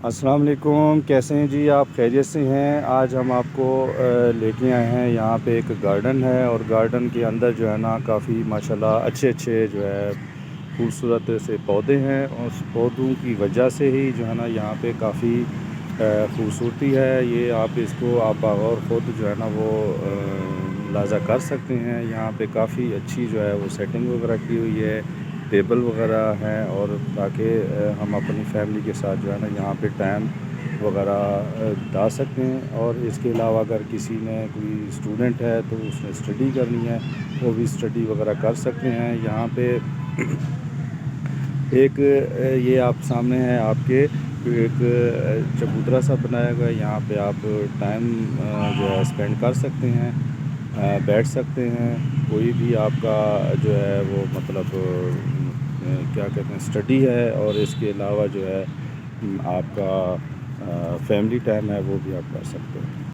السلام علیکم، کیسے ہیں جی؟ آپ خیریت سے ہیں؟ آج ہم آپ کو لے کے آئے ہیں، یہاں پہ ایک گارڈن ہے اور گارڈن کے اندر جو ہے نا کافی ماشاءاللہ اچھے جو ہے خوبصورت سے پودے ہیں، اور اس پودوں کی وجہ سے ہی جو ہے نا یہاں پہ کافی خوبصورتی ہے۔ یہ آپ اس کو آپ بغور خود جو ہے نا وہ ملاحظہ کر سکتے ہیں۔ یہاں پہ کافی اچھی جو ہے وہ سیٹنگ وغیرہ کی ہوئی ہے، ٹیبل وغیرہ ہیں، اور تاکہ ہم اپنی فیملی کے ساتھ جو ہے نا یہاں پہ ٹائم وغیرہ بتا سکتے ہیں۔ اور اس کے علاوہ اگر کسی نے کوئی اسٹوڈنٹ ہے تو اس نے اسٹڈی کرنی ہے، وہ بھی اسٹڈی وغیرہ کر سکتے ہیں۔ یہاں پہ ایک یہ آپ سامنے ہے آپ کے ایک چبوترا سا بنایا گیا ہے، یہاں پہ آپ ٹائم جو ہے اسپینڈ کر سکتے ہیں، بیٹھ سکتے ہیں۔ کوئی بھی آپ کا جو ہے وہ مطلب کیا کہتے ہیں اسٹڈی ہے، اور اس کے علاوہ جو ہے آپ کا فیملی ٹائم ہے وہ بھی آپ کر سکتے ہیں۔